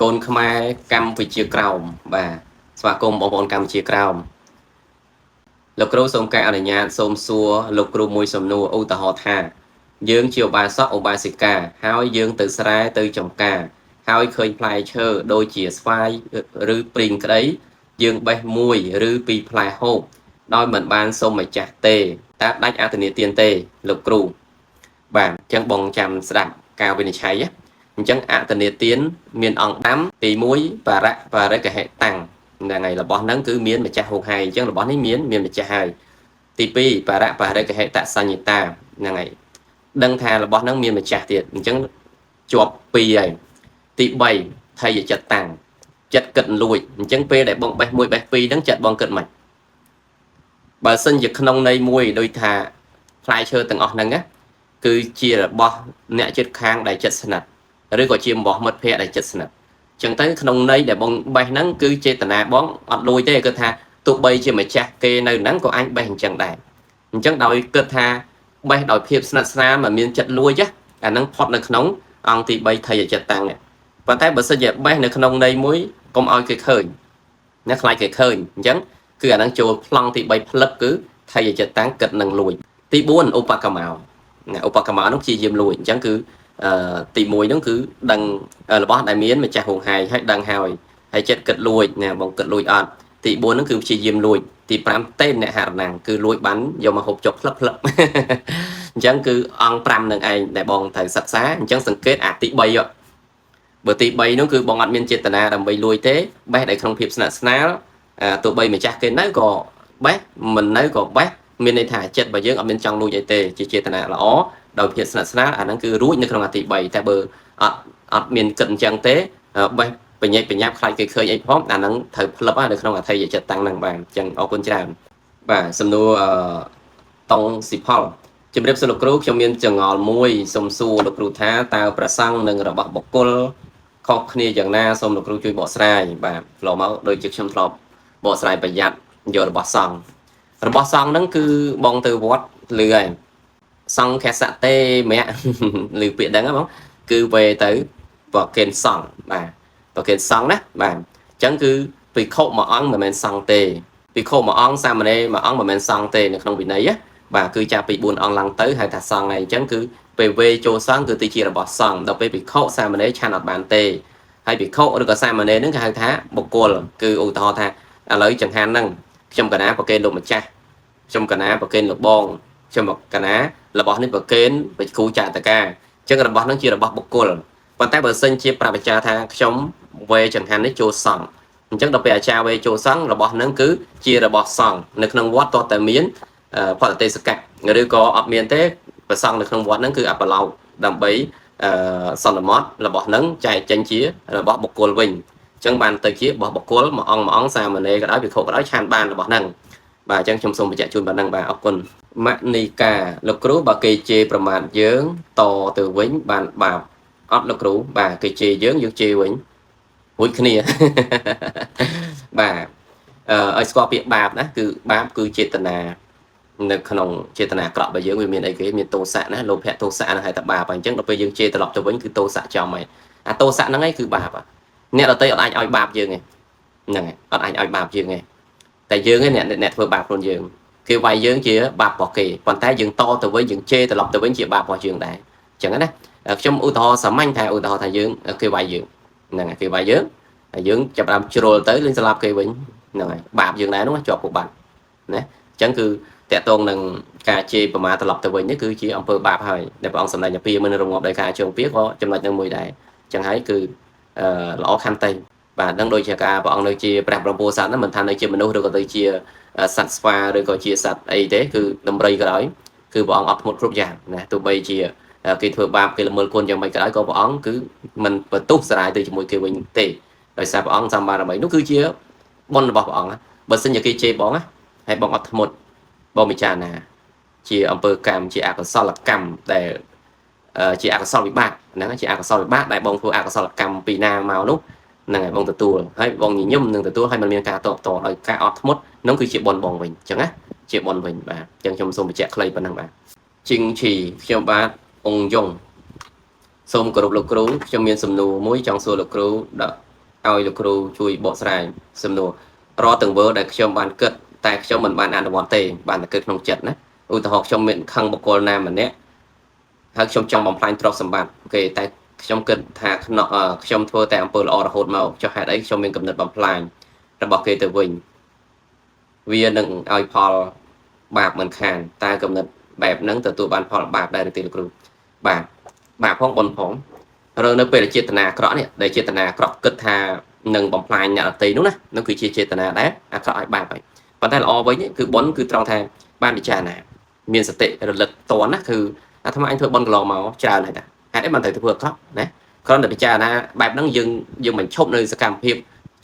កូនខ្មែរកម្ពុជាក្រោមបាទស្វាគមន៍បងប្អូនកម្ពុជាក្រោមលោកគ្រូសូមការអនុញ្ញាតសូមសួរលោកគ្រូមួយសំណួរឧទាហរណ៍ថាយើងជាឧបាសកឧបាសិកាហើយយើងទៅស្រែទៅចំការហើយឃើញផ្លែឈើដូចជាស្វាយឬព្រីងក្តីយើងបេះមួយឬពីរផ្លែហូបដោយមិនបានសូមម្ចាស់ទេតើដាច់អត្ថនទានទេលោកគ្រូបាទអញ្ចឹងបងចាំស្ដាប់ការវិនិច្ឆ័យណាអញ្ចឹងអតនេទានមានអង្គ5ទី1បរិកហេតាំងហ្នឹងហើយរបស់ហ្នឹងគឺមានម្ចាស់ហូបហើយអញ្ចឹងរបស់នេះមានម្ចាស់ហើយទី2បរិកហេតសញ្ញតាហ្នឹងហើយដឹងថារបស់ហ្នឹងមានម្ចាស់ទៀតអញ្ចឹងជាប់2ហើយទី3ថយចិត្តតាំងចិត្តគិតលួចអញ្ចឹងពេលដែលបងបេះ1បេះ2ហ្នឹងចិត្តបងគិតមិនបើសិនជាក្នុងន័យមួយដូចថាផ្លែឈើទាំងអស់ហ្នឹងណាគឺជារបស់អ្នកចិត្តខាងដែលចិត្តស្និទ្ធឬក៏ជារបស់មិត្តភ័ក្តិដែលចិត្តស្និទ្ធអញ្ចឹងទៅក្នុងន័យដែលបងបេះហ្នឹងគឺចេតនាបងអត់លួចទេគឺថាទោះបីជាម្ចាស់គេនៅហ្នឹងក៏អញបេះអញ្ចឹងដែរអញ្ចឹងដោយគិតថាបេះដោយភាពស្និទ្ធស្នាលមិនមានចិត្តលួចអាហ្នឹងផុតនៅក្នុងអង្គទី3ថយចិត្តតាំងប៉ុន្តែបើសិនជាបេះនៅក្នុងន័យមួយកុំឲ្យគេឃើញណាខ្លាចគេឃើញអញ្ចឹងគឺអាហ្នឹងចូលប្លង់ទី3ផ្លឹបគឺថយចិត្តតាំងគិតនឹងលួចទី4ឧបកម្មោឧបកម្មោនោះព្យាយាមលួចអញ្ចឹងគឺទី1ហ្នឹងគឺដឹងរបស់ដែលមានម្ចាស់ហួងហែងហើយដឹងហើយចិត្តគិតលួចណាបងគិតលួចអត់ទី4ហ្នឹងគឺព្យាយាមលួចទី5ទេអ្នកហរណាំងគឺលួចបានយកមកហូបចុកផ្លឹបអញ្ចឹងគឺអង្គ5នឹងឯងដែលបងត្រូវសិក្សាអញ្ចឹងសង្កេតអាទី3បើទី3នោះគឺបងអត់មានចេតនាដើម្បីលួចទេបេះតែក្នុងភាពស្និទ្ធស្នាលទោះបីម្ចាស់គេនៅក៏បេះមិននៅក៏បេះមានន័យថាចិត្តរបស់យើងអត់មានចង់លួចអីទេជាចេតនាល្អដោយភាពស្និទ្ធស្នាលអាហ្នឹងគឺរួចនៅក្នុងអាទី3តែបើអត់មានគិតអញ្ចឹងទេបេះបញ្ញាបញ្ញាប់ខ្លាចគេឃើញអីផងអាហ្នឹងត្រូវផ្លឹបនៅក្នុងអថយចិត្តតាំងហ្នឹងបាទអញ្ចឹងអរគុណច្រើនបាទសំណួរតុងស៊ីផលជំរាបសួរលោកគ្រូខ្ញុំមានចងល់មួយសូមសួរលោកគ្រូថាតើប្រសង់និងរបស់បុគ្គលខុសគ្នាយ៉ាងណាសូមលោកគ្រូជួយបកស្រាយបាទឆ្លងមកដូចជាខ្ញុំធ្លាប់បកស្រាយប្រយ័ត្នយករបស់សង្ឃហ្នឹងគឺបងទៅវត្តលឺហើយសង្ឃសតេមៈលឺពាក្យហ្នឹងបងគឺវេទៅប្រកេនសង្ឃបាទប្រកេនសង្ឃណាបាទអញ្ចឹងគឺភិក្ខុមួយអង្គមិនមែនសង្ឃទេភិក្ខុមួយអង្គសាមណេរមួយអង្គមិនមែនសង្ឃទេនៅក្នុងវិន័យណាបាទគឺចាប់ពី4អង្គឡើងទៅហៅថាសង្ឃហើយអញ្ចឹងគឺពេលវេចូលសង្ឃគឺទីជារបស់សង្ឃដល់ពេលភិក្ខុសាមណេរឆានអត់បានទេហើយភិក្ខុឬក៏សាមណេរហ្នឹងគេហៅថាបុគ្គលគឺឧទាហរណ៍ថាឥឡូវចង្ហាន់ហ្នឹងខ្ញុំកណាប្រកេនលោកម្ចាស់ខ្ញុំកណាប្រកេនលោកបងខ្ញុំកណារបស់នេះប្រកេនវិគ្គូចាតកាអញ្ចឹងរបស់ហ្នឹងជារបស់បុគ្គលប៉ុន្តែបើសិនជាប្រាប់អាចារ្យថាខ្ញុំវេចង្ហាន់នេះចូលសង្ឃអញ្ចឹងដល់ពេលអាចារ្យវេចូលសង្ឃរបស់ហ្នឹងគឺជារបស់សង្ឃនៅក្នុងវត្តតតែមានផតទេសកៈឬក៏អត់មានទេប្រសង់នៅក្នុងវត្តហ្នឹងគឺអបឡោកដើម្បីសន្មតរបស់ហ្នឹងចែកចេញជារបស់បុគ្គលវិញអញ្ចឹងបានទៅជារបស់បុគ្គលមួយអង្គសាមណេរក៏ដោយភិក្ខុក៏ដោយឆានបានរបស់ហ្នឹងបាទអញ្ចឹងខ្ញុំសូមបញ្ជាក់ជូនប៉ុណ្ណឹងបាទអរគុណមនីកាលោកគ្រូបើគេជេរប្រមាថយើងតទៅវិញបានបាបអត់លោកគ្រូបាទគេជេរយើងជេរវិញរួចគ្នាបាទឲ្យស្គាល់ពាក្យបាបណាគឺបាបគឺចេតនានៅក្នុងចេតនាអាក្រក់របស់យើងវាមានអីគេមានទោសៈណាលោភៈទោសៈហ្នឹងហើយតែបាបអញ្ចឹងដល់ពេលយើងជេរត្រឡប់ទៅវិញគឺទោសៈចំហើយអាទោសៈហ្នឹងឯងគឺបាបអ្នកដទៃអត់អាចឲ្យបាបយើងទេហ្នឹងហើយអត់អាចឲ្យបាបយើងទេតែយើងឯងអ្នកធ្វើបាបខ្លួនយើងគេវាយយើងជាបាបរបស់គេប៉ុន្តែយើងតទៅវិញយើងជេរត្រឡប់ទៅវិញជាបាបរបស់យើងដែរអញ្ចឹងណាខ្ញុំឧទាហរណ៍សាមញ្ញថាឧទាហរណ៍ថាយើងគេវាយយើងហ្នឹងហើយគេវាយយើងហើយយើងចាប់ដើមជ្រុលទៅលេងស្លាប់គេវិញហ្នឹងហើយបាបយើងដែរនោះជាប់ពុកបាត់ណាអញ្ចឹងគឺតកតងនឹងការជេរប្រមាថត្រឡប់ទៅវិញនេះគឺជាអំពើបាបហើយដែលព្រះអង្គសម្ដែងអំពីមិនរងាប់ដោយការជងពៀក៏ចំណុចនឹងមួយដែរអញ្ចឹងហើយគឺល្អខន្តីបាទនឹងដូចជាការព្រះអង្គនៅជាព្រះបរមពុទ្ធសាសនាមិនថានៅជាមនុស្សឬក៏ទៅជាសត្វស្វាឬក៏ជាសត្វអីទេគឺដំរីក៏ដោយគឺព្រះអង្គអត់ធ្មត់គ្រប់យ៉ាងណាទោះបីជាគេធ្វើបាបគេល្មើលគុណយ៉ាងម៉េចក៏ដោយក៏ព្រះអង្គគឺមិនបន្ទុះសារាយទៅជាមួយគេវិញទេដោយសារព្រះអង្គសម្បត្តិដើម្បីនោះគឺជាបុណ្យរបស់ព្រះអង្គបើសិនជាគេជេរបងណាហើយបងអត់ធ្មត់បងពិចារណាជាអំពើកម្មជាអកុសលកម្មដែលជាអកុសលវិបាកហ្នឹងជាអកុសលវិបាកដែលបងធ្វើអកុសលកម្មពីណាមកនោះហ្នឹងហើយបងទទួលហើយបងញញឹមនឹងទទួលហើយមិនមានការតបតដោយការអត់ធ្មត់នោះគឺជាបនបងវិញអញ្ចឹងណាជាបនវិញបាទអញ្ចឹងខ្ញុំសូមបញ្ជាក់ខ្លីប៉ុណ្ណឹងបាទជីងឈីខ្ញុំបាទអង្គយង សូមគោរពលោកគ្រូខ្ញុំមានសំណួរមួយចង់សួរលោកគ្រូដាក់ឲ្យលោកគ្រូជួយបកស្រាយសំណួររាល់ទាំងវើដែលខ្ញុំបានគិតតែខ្ញុំមិនបានអនុវត្តទេបានតែគិតក្នុងចិត្តណាឧទាហរណ៍ខ្ញុំមានខឹងបុគ្គលណាម្នាក់ហើយខ្ញុំចង់បំផ្លាញទ្រព្យសម្បត្តិអូខេតែខ្ញុំគិតថាខ្ញុំធ្វើតែអំពើល្អរហូតមកចុះហេតុអីខ្ញុំមានកំណត់បំផ្លាញរបស់គេទៅវិញវានឹងឲ្យផលបាបមិនខានតែកំណត់បែបហ្នឹងទទួលបានផលបាបដែរទេលោកគ្រូបាទបាបផងបុណ្យផងឬនៅពេលចេតនាអាក្រក់នេះដែលចេតនាអាក្រក់គិតថានឹងបំផ្លាញអ្នកដទៃនោះណានោះគឺជាចេតនាដែរអាក្រក់ឲ្យបាបហើយប៉ុន្តែល្អវិញគឺបុណ្យគឺត្រង់ថាបានពិចារណាមានសតិរលឹកតន់ណាគឺអាថ្មអញធ្វើបុណ្យកន្លងមកច្រើនហើយតាហេតុអីបានទៅធ្វើអាក្រក់ណាគ្រាន់តែពិចារណាបែបហ្នឹងយើងមិនឈប់នៅសកម្មភាព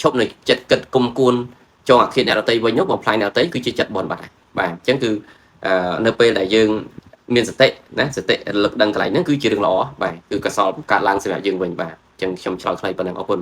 ឈប់នៅចិត្តគិតគុំគួនចងអាឃាតអ្នកដទៃវិញនោះបំផ្លាញអ្នកដទៃគឺជាចិត្តបុណ្យបាត់ហើយបាទអញ្ចឹងគឺនៅពេលដែលយើងមានសតិណាសតិរលឹកដឹងកន្លែងហ្នឹងគឺជារឿងល្អបាទគឺកសលកាត់ឡើងសម្រាប់យើងវិញបាទអញ្ចឹងខ្ញុំឆ្លើយខ្លីប៉ុណ្ណឹងអរគុណ